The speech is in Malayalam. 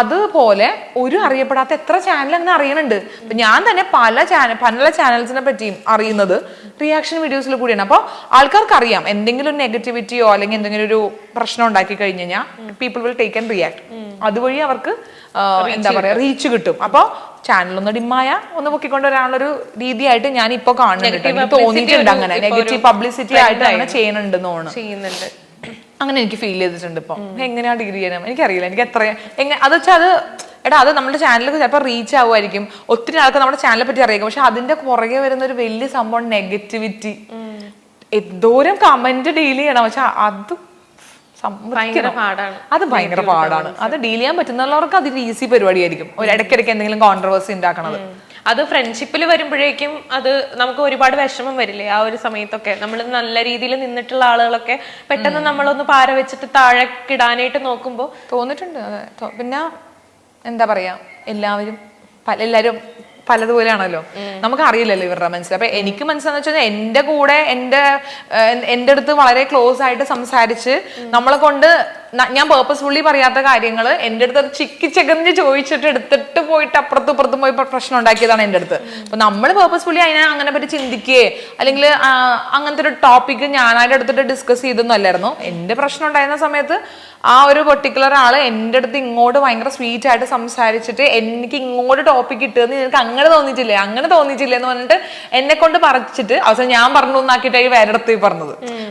അതുപോലെ ഒരു അറിയപ്പെടാത്ത എത്ര ചാനൽ അങ്ങനെ അറിയണുണ്ട്. ഞാൻ തന്നെ പല ചാനൽസിനെ പറ്റിയും അറിയുന്നത് റിയാക്ഷൻ വീഡിയോസിൽ കൂടിയാണ്. അപ്പോൾ ആൾക്കാർക്ക് അറിയാം എന്തെങ്കിലും ഒരു നെഗറ്റിവിറ്റിയോ അല്ലെങ്കിൽ എന്തെങ്കിലും ഒരു പ്രശ്നം ഉണ്ടാക്കി കഴിഞ്ഞ് കഴിഞ്ഞാൽ people will take and react. അതുവഴി അവർക്ക് എന്താ പറയാ റീച്ച് കിട്ടും. അപ്പോൾ ചാനലൊന്ന് ഡിമായ ഒന്ന് പൊക്കിക്കൊണ്ട് വരാനുള്ളൊരു രീതിയായിട്ട് ഞാൻ ഇപ്പൊ കാണുന്നുണ്ട്. എനിക്ക് തോന്നിയിട്ടുണ്ട് അങ്ങനെ നെഗറ്റീവ് പബ്ലിസിറ്റി ആയിട്ട് അങ്ങനെ ചെയ്യുന്നുണ്ട്. അങ്ങനെ എനിക്ക് ഫീൽ ചെയ്തിട്ടുണ്ട്. ഇപ്പൊ എങ്ങനെയാ ഡിഗ്രി ചെയ്യണം എനിക്കറിയില്ല. എനിക്ക് എത്ര അത് വെച്ചാൽ അത് നമ്മുടെ ചാനലിൽ ചിലപ്പോൾ റീച്ച് ആവുമായിരിക്കും, ഒത്തിരി ആൾക്ക് നമ്മുടെ ചാനലിനെ പറ്റി അറിയാം. പക്ഷെ അതിന്റെ പുറകെ വരുന്ന ഒരു വലിയ സംഭവം നെഗറ്റിവിറ്റി. എന്തോരം കമന്റ് ഡീൽ ചെയ്യണം. പക്ഷെ അത് ഭയങ്കര പാടാണ്. അത് ഡീൽ ചെയ്യാൻ പറ്റുന്നവർക്ക് അതൊരു ഈസി പരിപാടിയായിരിക്കും. ഒരു ഇടയ്ക്കിടയ്ക്ക് എന്തെങ്കിലും കോൺട്രവേഴ്സി ഉണ്ടാക്കണത്. അത് ഫ്രണ്ട്ഷിപ്പിൽ വരുമ്പോഴേക്കും അത് നമുക്ക് ഒരുപാട് വിഷമം വരില്ലേ ആ ഒരു സമയത്തൊക്കെ. നമ്മൾ നല്ല രീതിയിൽ നിന്നിട്ടുള്ള ആളുകളൊക്കെ പെട്ടെന്ന് നമ്മളൊന്ന് പാര വെച്ചിട്ട് താഴെ കിടാനായിട്ട് നോക്കുമ്പോൾ തോന്നിട്ടുണ്ട്. പിന്നെ എന്താ പറയാ, എല്ലാവരും പലതുപോലെയാണല്ലോ, നമുക്ക് അറിയില്ലല്ലോ ഇവരുടെ മനസ്സിൽ. അപ്പൊ എനിക്ക് മനസ്സിലാന്ന് വെച്ചാൽ എന്റെ കൂടെ എന്റെ അടുത്ത് വളരെ ക്ലോസ് ആയിട്ട് സംസാരിച്ച് നമ്മളെ കൊണ്ട് ഞാൻ പേർപ്പസ്ഫുള്ളി പറയാത്ത കാര്യങ്ങൾ എൻ്റെ അടുത്ത് ചിക്കിച്ചകഞ്ഞ് ചോദിച്ചിട്ട് എടുത്തിട്ട് പോയിട്ട് അപ്പുറത്തും ഇപ്പുറത്തും പോയി പ്രശ്നം ഉണ്ടാക്കിയതാണ് എൻ്റെ അടുത്ത്. അപ്പൊ നമ്മൾ പേർപ്പസ്ഫുള്ളി അതിനെ അങ്ങനെ പറ്റി ചിന്തിക്കുകയെ അല്ലെങ്കിൽ അങ്ങനത്തെ ഒരു ടോപ്പിക്ക് ഞാനായിട്ട് എടുത്തിട്ട് ഡിസ്കസ് ചെയ്തൊന്നും അല്ലായിരുന്നു. എൻ്റെ പ്രശ്നം ഉണ്ടായിരുന്ന സമയത്ത് ആ ഒരു പെർട്ടിക്കുലർ ആള് എൻ്റെ അടുത്ത് ഇങ്ങോട്ട് ഭയങ്കര സ്വീറ്റ് ആയിട്ട് സംസാരിച്ചിട്ട് എനിക്ക് ഇങ്ങോട്ട് ടോപ്പിക് ഇട്ടതെന്ന് എനിക്ക് അങ്ങനെ തോന്നിയിട്ടില്ലേ എന്ന് പറഞ്ഞിട്ട് എന്നെ കൊണ്ട് പറിച്ചിട്ട് അവസാനം ഞാൻ പറഞ്ഞു എന്നാക്കിയിട്ടായി വേറെ അടുത്ത് പറഞ്ഞത്.